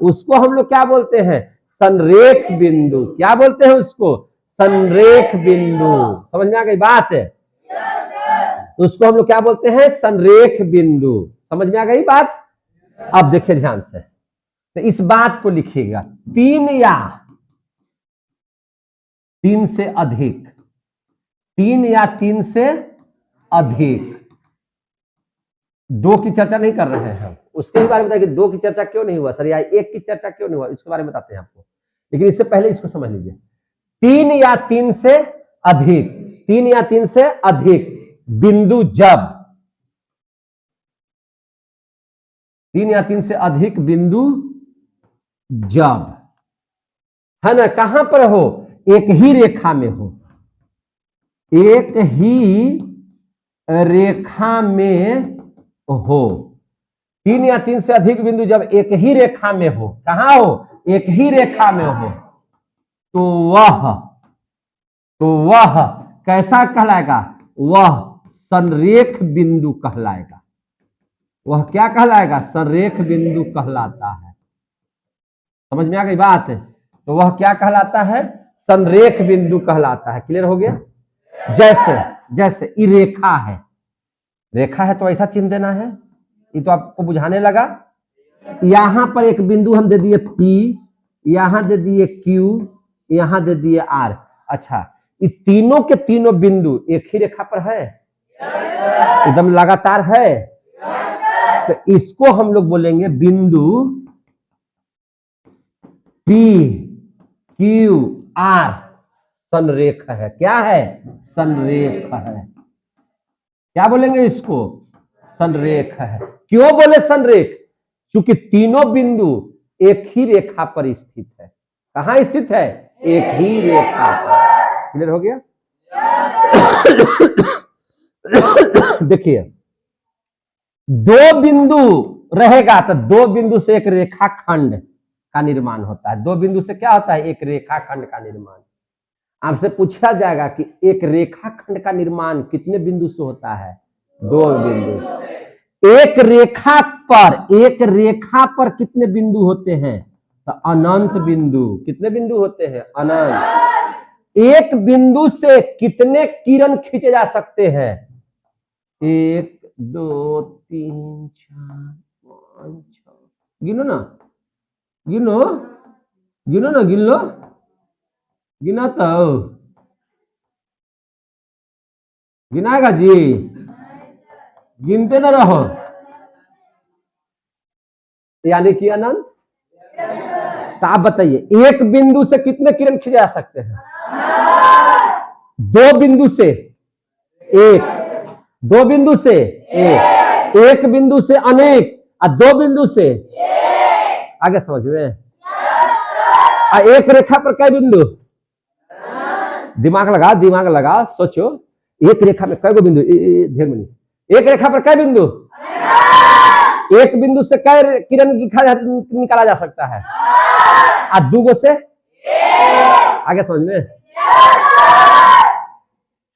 Speaker 1: उसको हम लोग क्या बोलते हैं? संरेख बिंदु। क्या बोलते हैं उसको? संरेख बिंदु। समझ में आ गई बात है? तो उसको हम लोग क्या बोलते हैं? संरेख बिंदु। समझ में आ गई बात? अब देखिए ध्यान से, तो इस बात को लिखिएगा, तीन या तीन से अधिक, तीन या तीन से अधिक, दो की चर्चा नहीं कर रहे हैं हम, उसके बारे में बताइए दो की चर्चा क्यों नहीं हुआ सर, या एक की चर्चा क्यों नहीं हुआ, इसके बारे में बताते हैं आपको। लेकिन इससे पहले इसको समझ लीजिए, तीन या तीन से अधिक, तीन या तीन से अधिक बिंदु जब, तीन या तीन से अधिक बिंदु जब, है ना, कहां पर हो? एक ही रेखा में हो, एक ही रेखा में हो, तीन या तीन से अधिक बिंदु जब एक ही रेखा में हो, कहां हो? एक ही रेखा में हो, तो वह कैसा कहलाएगा? वह संरेख बिंदु कहलाएगा। वह क्या कहलाएगा? संरेख बिंदु कहलाता है। समझ में आ गई बात? तो वह क्या कहलाता है? संरेख बिंदु कहलाता है। क्लियर हो गया? जैसे ये रेखा है, रेखा है तो ऐसा चिन्ह देना है, ये तो आपको बुझाने लगा। यहां पर एक बिंदु हम दे दिए P, यहां दे दिए Q, यहां दे दिए R। अच्छा, ये तीनों के तीनों बिंदु एक ही रेखा पर है, एकदम लगातार है, तो इसको हम लोग बोलेंगे बिंदु P Q R संरेख है। क्या है? संरेख है। क्या बोलेंगे इसको? संरेख है। क्यों बोले संरेख? क्योंकि तीनों बिंदु एक ही रेखा पर स्थित है। कहां स्थित है? एक ही रेखा पर। क्लियर हो गया? देखिए, दो बिंदु रहेगा तो दो बिंदु से एक रेखाखंड का निर्माण होता है। दो बिंदु से क्या होता है? एक रेखाखंड का निर्माण। आपसे पूछा जाएगा कि एक रेखाखंड का निर्माण कितने बिंदु से होता है? दो बिंदु। एक रेखा पर कितने बिंदु होते हैं? तो अनंत बिंदु। कितने बिंदु होते हैं? अनंत। एक बिंदु से कितने किरण खींचे जा सकते हैं? 1 2 3 4 5 6, गिनो ना, गिन लो, गिना तो गिनाएगा जी, गिनते ना रहो। यानी कि अनंत। तो आप बताइए, एक बिंदु से कितने किरण खींचे जा सकते हैं? दो बिंदु से एक, दो बिंदु से एक बिंदु से अनेक, और दो बिंदु से आगे समझ में? एक रेखा पर कई बिंदु? दिमाग लगा, सोचो, एक रेखा में कई बिंदु? ढेर मनी। एक रेखा पर कई बिंदु? एक बिंदु से कई किरण निकाला जा सकता है? और दूगो से? आगे समझ में?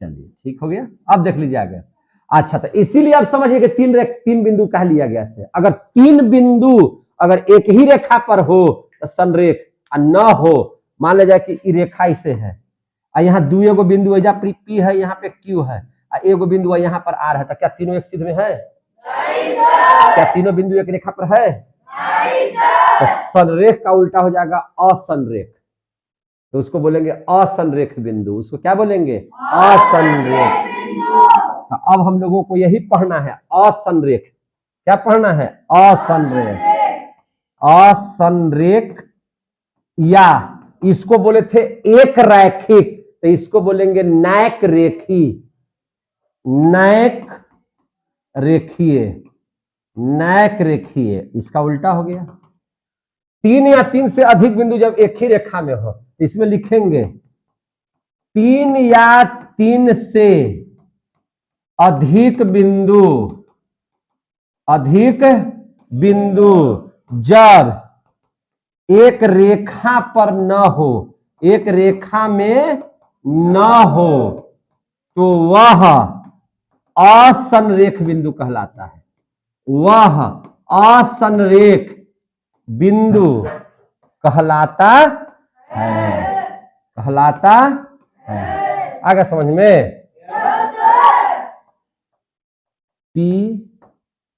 Speaker 1: चलिए, ठीक हो गया। अब देख लीजिए आगे। अच्छा, तो इसीलिए आप समझिए कि तीन बिंदु कह लिया गया से। अगर तीन बिंदु अगर एक ही रेखा पर हो तो संरेख, और न हो, मान लिया जाए कि रेखा इसे है, और यहाँ दो बिंदु P है, यहाँ पे Q है, और एगो बिंदु यहाँ पर R है, तो क्या तीनों एक सिद्ध में है? क्या तीनों बिंदु एक रेखा पर है? तो संरेख का उल्टा हो जाएगा असंरेख, तो उसको बोलेंगे असंरेख बिंदु। उसको क्या बोलेंगे? असंरेख। तो अब हम लोगों को यही पढ़ना है, असंरेख। क्या पढ़ना है? असंरेख। असंरेख, या इसको बोले थे एक रैखिक, तो इसको बोलेंगे नैक रेखी। नैक रेखीय, नैक रेखीय, इसका उल्टा हो गया। 3 या 3 से अधिक बिंदु जब एक ही रेखा में हो, इसमें लिखेंगे 3 या 3 से अधिक बिंदु, अधिक बिंदु जब एक रेखा पर न हो, एक रेखा में न हो, तो वह असंरेख बिंदु कहलाता है। वह असंरेख बिंदु कहलाता है, कहलाता है। आगे समझ में? पी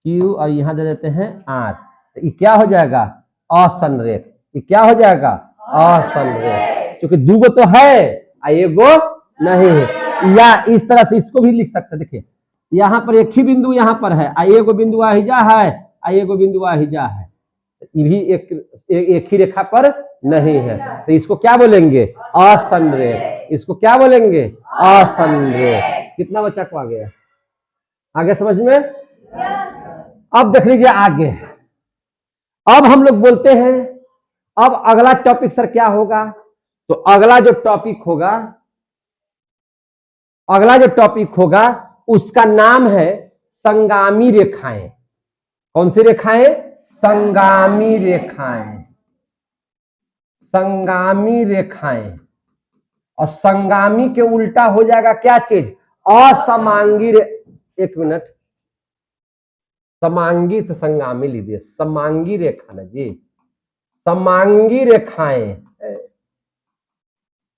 Speaker 1: क्यू और यहां दे देते हैं आर, तो ये क्या हो जाएगा? असंरेख। ये क्या हो जाएगा? असंरेख, क्योंकि दूगो तो है एगो नहीं है। या इस तरह से इसको भी लिख सकते हैं। देखिए यहां पर एक ही बिंदु यहां पर है, एगो बिंदु आहिजा है, एगो बिंदु आहिजा है, ये भी एक ही रेखा पर नहीं है, तो इसको क्या बोलेंगे? असंरेख। इसको क्या बोलेंगे? असंरेख। कितना बच्चा को आ गया? आगे समझ में? अब देख लीजिए आगे। अब हम लोग बोलते हैं, अब अगला टॉपिक सर क्या होगा? तो अगला जो टॉपिक होगा, अगला जो टॉपिक होगा उसका नाम है संगामी रेखाएं। कौन सी रेखाएं? संगामी रेखाएं। संगामी रेखाएं। और संगामी के उल्टा हो जाएगा क्या चीज? असमांगी। एक मिनट, समांगी तो संगामी लीजिए, समांगी रेखा ना जी, समांगी रेखाएं।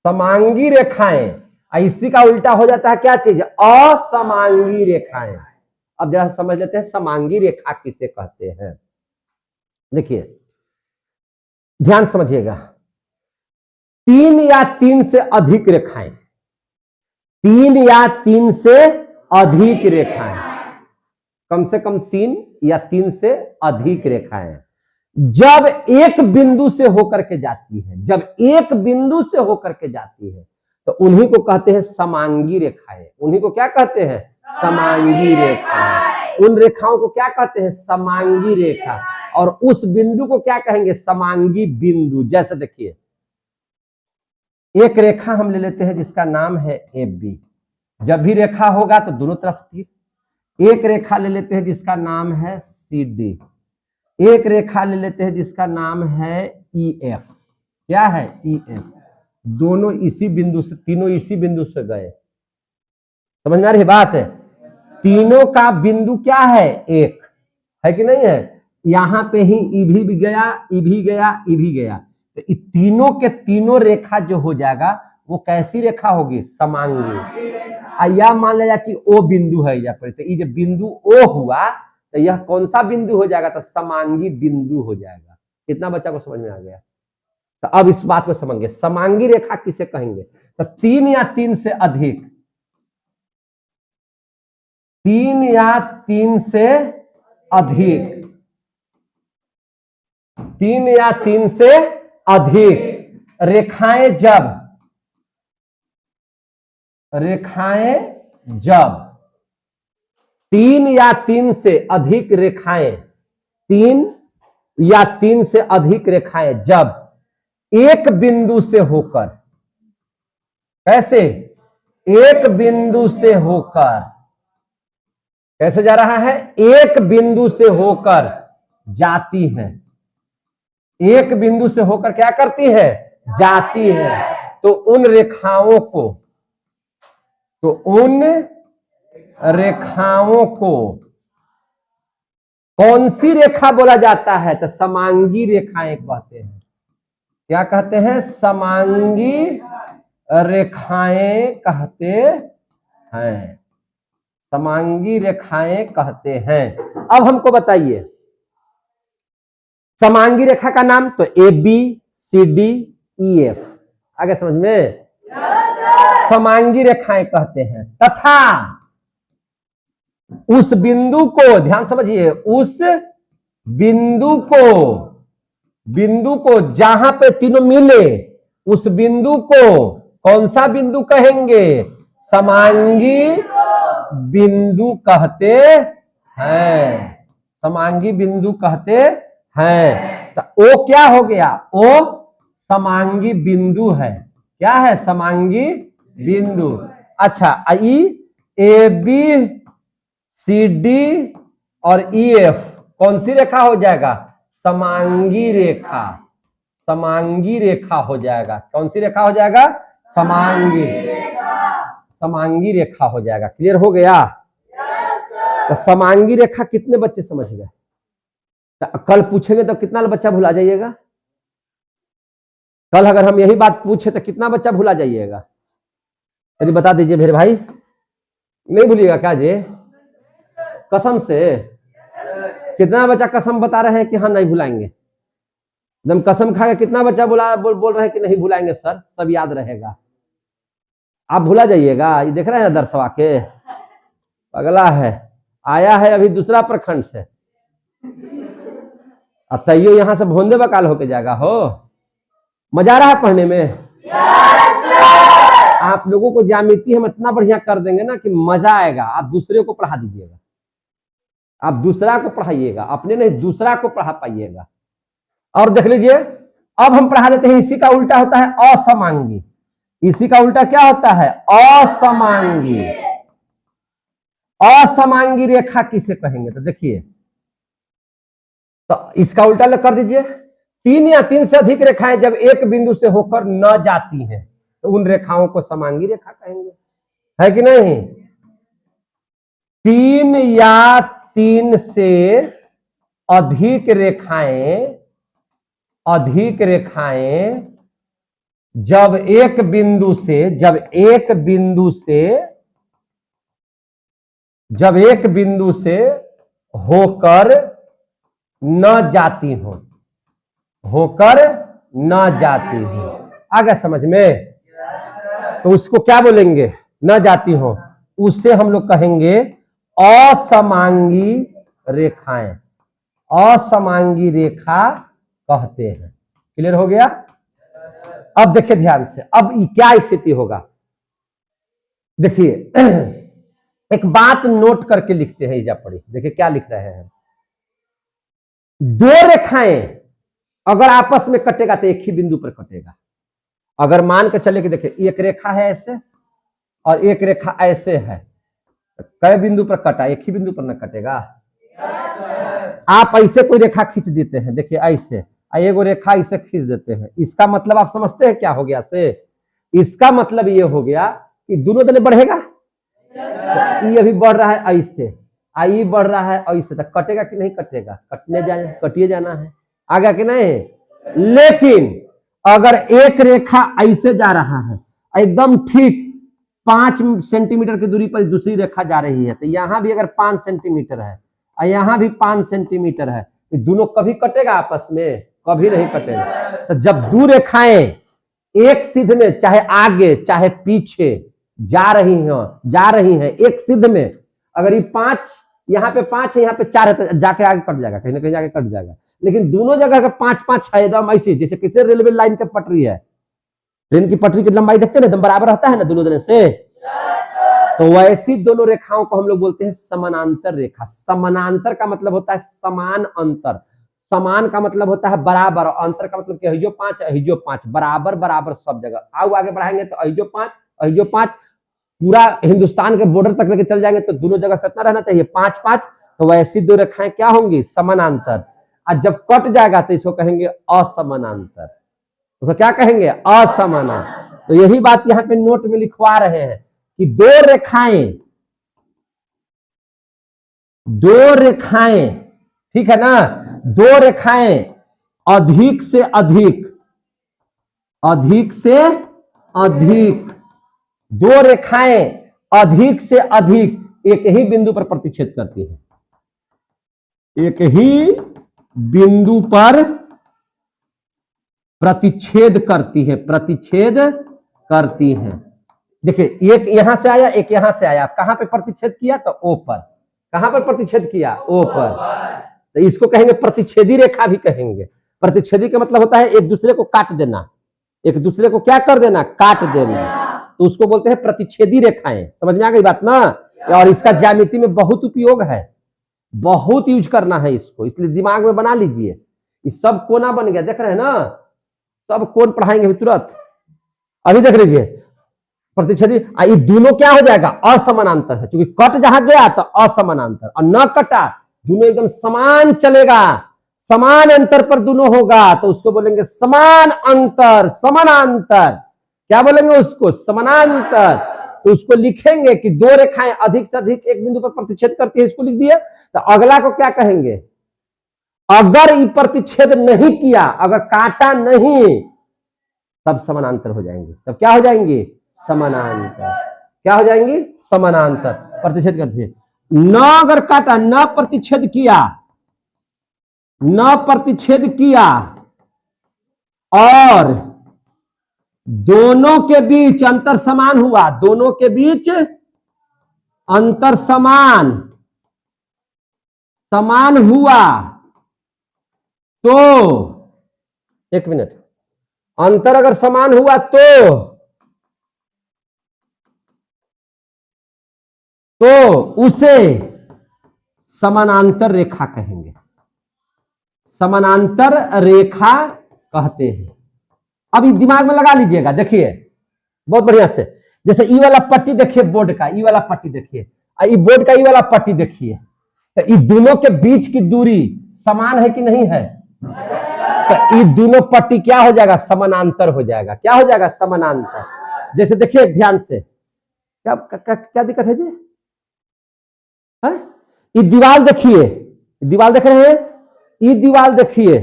Speaker 1: समांगी रेखाएं, इसी का उल्टा हो जाता है क्या चीज? असमांगी रेखाएं। अब जरा समझ लेते हैं समांगी रेखा किसे कहते हैं। देखिए ध्यान समझिएगा, 3 या 3 से अधिक रेखाएं, 3 या 3 से अधिक रेखाएं, कम से कम 3 या 3 से अधिक रेखाएं जब एक बिंदु से होकर के जाती है, जब एक बिंदु से होकर के जाती है, तो उन्हीं को कहते हैं समांगी रेखाएं। उन्हीं को क्या कहते हैं? समांगी रेखाएं। उन रेखाओं को क्या कहते हैं? समांगी रेखा। और उस बिंदु को क्या कहेंगे? समांगी बिंदु। जैसे देखिए एक रेखा हम ले लेते हैं जिसका नाम है एफ बी। जब भी रेखा होगा तो दोनों तरफ तीर। एक रेखा ले लेते हैं जिसका नाम है सी डी। एक रेखा ले लेते हैं जिसका नाम है ई एफ। क्या है? E F. दोनों इसी बिंदु से, तीनों इसी बिंदु से गए। समझ में आ रही बात है? तीनों का बिंदु क्या है? एक है कि नहीं है? यहां पे ही ई भी गया, ई भी गया, ई भी गया, तो तीनों के तीनों रेखा जो हो जाएगा वो कैसी रेखा होगी? समांगी। या मान लिया कि ओ बिंदु है यहाँ पर, तो ये जो बिंदु ओ हुआ तो यह कौन सा बिंदु हो जाएगा? तो समांगी बिंदु हो जाएगा। कितना बच्चा को समझ में आ गया? तो अब इस बात को समझिए, समांगी रेखा किसे कहेंगे? तो 3 या 3 से अधिक, 3 या 3 से अधिक, 3 या 3 से अधिक रेखाएं जब, रेखाएं जब 3 या 3 से अधिक रेखाएं, 3 या 3 से अधिक रेखाएं जब एक बिंदु से होकर, कैसे? एक बिंदु से होकर, कैसे जा रहा है? एक बिंदु से होकर जाती है। एक बिंदु से होकर क्या करती है? जाती है। तो उन रेखाओं को, तो उन रेखाओं को कौन सी रेखा बोला जाता है? तो समांगी रेखाएं कहते हैं। क्या कहते हैं? समांगी रेखाएं कहते हैं। समांगी रेखाएं कहते हैं। अब हमको बताइए, समांगी रेखा का नाम तो A B C D E F, आगे समझ में? समांगी रेखाएं कहते हैं। तथा उस बिंदु को, ध्यान समझिए, उस बिंदु को जहां पे तीनों मिले, उस बिंदु को कौन सा बिंदु कहेंगे? समांगी बिंदु कहते हैं। समांगी बिंदु कहते हैं। तो ओ क्या हो गया? ओ समांगी बिंदु है। क्या है? समांगी बिंदु। अच्छा, ई ए बी सी डी और ई एफ कौन सी रेखा हो जाएगा? समांगी रेखा। समांगी रेखा हो जाएगा। कौन सी रेखा हो जाएगा? समांगी रेखा हो जाएगा। क्लियर हो गया? तो समांगी रेखा कितने बच्चे समझ गए? तो कल पूछेंगे तो कितना बच्चा भुला जाइएगा? कल अगर हम यही बात पूछे तो कितना बच्चा भुला जाइएगा? यदि बता दीजिए मेरे भाई। नहीं भूलिएगा क्या जी? कसम से? कितना बच्चा कसम बता रहे हैं कि हाँ नहीं भुलाएंगे? एकदम कसम खा के कितना बच्चा बोल रहे हैं कि नहीं भुलाएंगे सर, सब याद रहेगा? आप भुला जाइएगा। ये देख रहे हैं दर्शवा के, अगला है, आया है अभी दूसरा प्रखंड से, अब तैयो यहां से भोंदे बकाल होके जाएगा। हो मजा आ रहा है पढ़ने में? आप लोगों को ज्यामिति हम इतना बढ़िया कर देंगे ना कि मजा आएगा। आप दूसरे को पढ़ा दीजिएगा, आप दूसरा को पढ़ाइएगा, अपने नहीं दूसरा को पढ़ा पाइएगा। और देख लीजिए, अब हम पढ़ा देते हैं, इसी का उल्टा होता है असमांगी। इसी का उल्टा क्या होता है? असमांगी। असमांगी रेखा किसे कहेंगे? तो देखिए, तो इसका उल्टा कर दीजिए। 3 या 3 से अधिक रेखाएं जब एक बिंदु से होकर न जाती हैं तो उन रेखाओं को समांगी रेखा कहेंगे, है कि नहीं? 3 या 3 से अधिक रेखाएं जब एक बिंदु से होकर न जाती हो, आ गया समझ में? तो उसको क्या बोलेंगे? न जाती हो, उससे हम लोग कहेंगे असमांगी रेखाएं। असमांगी रेखा कहते हैं। क्लियर हो गया? अब देखिए ध्यान से, अब क्या स्थिति होगा? देखिए एक बात नोट करके लिखते हैं, इजा पढ़ी। देखिए क्या लिख रहे हैं। 2 रेखाएं अगर आपस में कटेगा तो एक ही बिंदु पर कटेगा। अगर मान के चले कि देखिए एक रेखा है ऐसे और एक रेखा ऐसे है, तो कई बिंदु पर कटा? एक ही बिंदु पर न कटेगा। आप ऐसे कोई रेखा खींच देते हैं, देखिए ऐसे, एगो रेखा इसे खींच देते हैं, इसका मतलब आप समझते हैं क्या हो गया से? इसका मतलब ये हो गया कि दोनों तरफ बढ़ेगा। तो ये अभी बढ़ रहा है ऐसे, आई बढ़ रहा है ऐसे, तो कटेगा कि नहीं कटेगा? कटिए जाना है, आगे कि नहीं? लेकिन अगर एक रेखा ऐसे जा रहा है, एकदम ठीक 5 सेंटीमीटर की दूरी पर दूसरी रेखा जा रही है, तो यहां भी अगर 5 सेंटीमीटर है और यहां भी 5 सेंटीमीटर है, तो दोनों कभी कटेगा आपस में? कभी नहीं कटेगा। तो जब 2 रेखाएं एक सिद्ध में, चाहे आगे चाहे पीछे जा रही हैं एक सिद्ध में, अगर ये 5 यहाँ पे 5 है, यहाँ पे 4 है, तो जाके आगे कट जाएगा, कहीं ना कहीं जाके कट जाएगा। लेकिन दोनों जगह अगर 5-5 है एकदम ऐसे, जैसे किसी रेलवे लाइन की पटरी है, ट्रेन की पटरी की लंबाई देखते हैं ना, एकदम बराबर रहता है ना दोनों तरफ से, तो वैसी दोनों रेखाओं को हम लोग बोलते हैं समानांतर रेखा। समानांतर का मतलब होता है समान अंतर, समान का मतलब होता है बराबर, और अंतर का मतलब कि हिजो 5 हिजो 5, बराबर बराबर सब जगह। आओ आगे बढ़ाएंगे तो हिजो 5 पूरा हिंदुस्तान के बॉर्डर तक लेके चल जाएंगे तो दोनों जगह कितना रहना चाहिए? 5-5। तो वैसी 2 रेखाएं क्या होंगी? समानांतर। और जब कट जाएगा तो इसको कहेंगे असमानांतर। उसको क्या कहेंगे? असमानांतर। तो यही बात यहाँ पे नोट में लिखवा रहे हैं कि 2 रेखाएं, ठीक है ना, 2 रेखाएं अधिक से अधिक 2 रेखाएं अधिक से अधिक एक ही बिंदु पर प्रतिच्छेद करती हैं। एक ही बिंदु पर प्रतिच्छेद करती है, प्रतिच्छेद करती है। देखिए एक यहां से आया, एक यहां से आया, कहां पे प्रतिच्छेद किया? तो ओ पर। कहां पर प्रतिच्छेद किया? ओ पर। तो इसको कहेंगे प्रतिच्छेदी रेखा भी कहेंगे। प्रतिच्छेदी का मतलब होता है एक दूसरे को काट देना, एक दूसरे को क्या कर देना? काट देना। तो उसको बोलते हैं प्रतिच्छेदी रेखाएं। समझ में आ गई बात ना? और इसका ज्यामिति में बहुत उपयोग है, बहुत यूज करना है इसको, इसलिए दिमाग में बना लीजिए। ये सब कोना बन गया, देख रहे हैं ना? सब कोण पढ़ाएंगे अभी तुरंत। अभी देख लीजिए प्रतिच्छेदी, ये दोनों क्या हो जाएगा? असमानांतर है, क्योंकि कट जहां गया तो असमानांतर, और न कटा दोनों एकदम समान चलेगा, समान अंतर पर दोनों होगा, तो उसको बोलेंगे समान अंतर, समानांतर। क्या बोलेंगे उसको? समानांतर। तो उसको लिखेंगे कि दो रेखाएं अधिक से अधिक एक बिंदु पर प्रतिच्छेद करती है, इसको लिख दिए। तो अगला को क्या कहेंगे? अगर ये प्रतिच्छेद नहीं किया, अगर काटा नहीं, तब समानांतर हो जाएंगे। तब क्या हो जाएंगे? समानांतर। क्या हो जाएंगे? समानांतर। प्रतिच्छेद करती है। न अगर काटा, न प्रतिच्छेद किया, न प्रतिच्छेद किया, और दोनों के बीच अंतर समान हुआ, दोनों के बीच अंतर समान हुआ, तो एक मिनट, अंतर अगर समान हुआ तो उसे समानांतर रेखा कहेंगे, समानांतर रेखा कहते हैं। अब इस दिमाग में लगा लीजिएगा, देखिए बहुत बढ़िया से। जैसे ई वाला पट्टी देखिए, बोर्ड का ई वाला पट्टी देखिए, ई बोर्ड का ई वाला पट्टी देखिए, तो इन दोनों के बीच की दूरी समान है कि नहीं है? तो ये दोनों पट्टी क्या हो जाएगा? समानांतर हो जाएगा। क्या हो जाएगा? समानांतर। जैसे देखिए ध्यान से, क्या दिक्कत है जी? ये दीवार देखिए, दीवार देख रहे हैं? ये दीवार देखिए,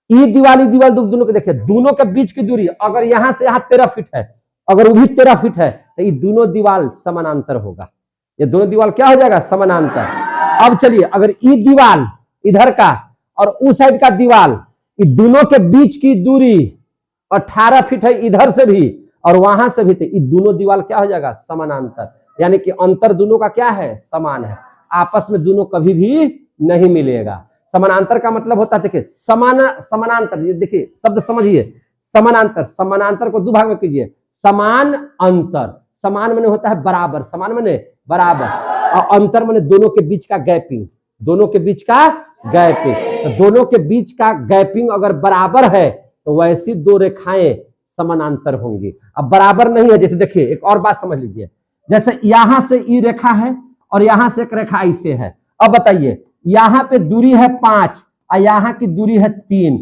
Speaker 1: ये दीवार दोनों के देखिए, दोनों के बीच की दूरी अगर यहां से यहां 13 फीट है, अगर वो भी 13 फीट है, तो ये दोनों दीवार समानांतर होगा। ये दोनों दीवार क्या हो जाएगा? समानांतर। अब चलिए, अगर ये दीवार इधर का और उस साइड का दीवार, ये दोनों के बीच की दूरी 18 फीट है, इधर से भी और वहां से भी, तो ये दोनों दीवार क्या हो जाएगा? समानांतर। यानी कि अंतर दोनों का क्या है? समान है। आपस में दोनों कभी भी नहीं मिलेगा। समानांतर का मतलब होता है, देखिए समानांतर, ये देखिए शब्द समझिए, समानांतर, समानांतर को दो भाग में कीजिए। समान अंतर, समान माने होता है बराबर, समान माने बराबर, और अंतर माने दोनों के बीच का गैपिंग, दोनों के बीच का गैपिंग। तो दोनों के बीच का गैपिंग अगर बराबर है तो वैसी दो रेखाएं समानांतर होंगी। अब बराबर नहीं है, जैसे देखिए एक और बात समझ लीजिए, जैसे यहां से ई रेखा है और यहां से एक रेखा ऐसे है। अब बताइए, यहां पे दूरी है 5 और यहां की दूरी है 3,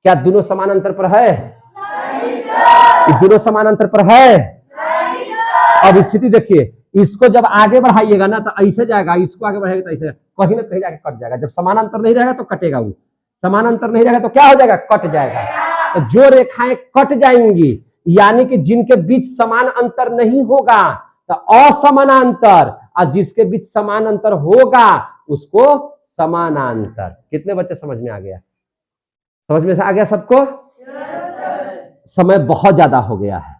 Speaker 1: क्या दोनों समान अंतर पर है? नहीं, दोनों समान अंतर पर है? नहीं। अब स्थिति देखिए, इसको जब आगे बढ़ाइएगा ना तो ऐसे जाएगा, इसको आगे बढ़ाएगा तो ऐसे, कहीं ना कहीं जाके कट जाएगा। जब समान अंतर नहीं रहेगा तो कटेगा, वो समान अंतर नहीं रहेगा तो क्या हो जाएगा? कट जाएगा। तो जो रेखाएं कट जाएंगी, यानी कि जिनके बीच समान अंतर नहीं होगा तो असमानांतर, और जिसके बीच समान अंतर होगा उसको समानांतर। कितने बच्चे समझ में आ गया? समझ में आ गया सबको? समय बहुत ज्यादा हो गया है,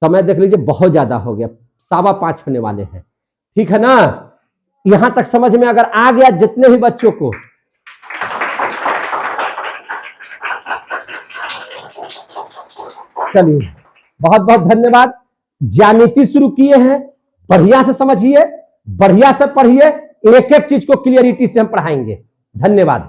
Speaker 1: समय देख लीजिए बहुत ज्यादा हो गया, 5:15 होने वाले हैं, ठीक है ना? यहां तक समझ में अगर आ गया जितने भी बच्चों को, चलिए बहुत बहुत धन्यवाद। ज्यामिति शुरू किए हैं, बढ़िया से समझिए, बढ़िया से पढ़िए, एक एक चीज को क्लियरिटी से हम पढ़ाएंगे। धन्यवाद।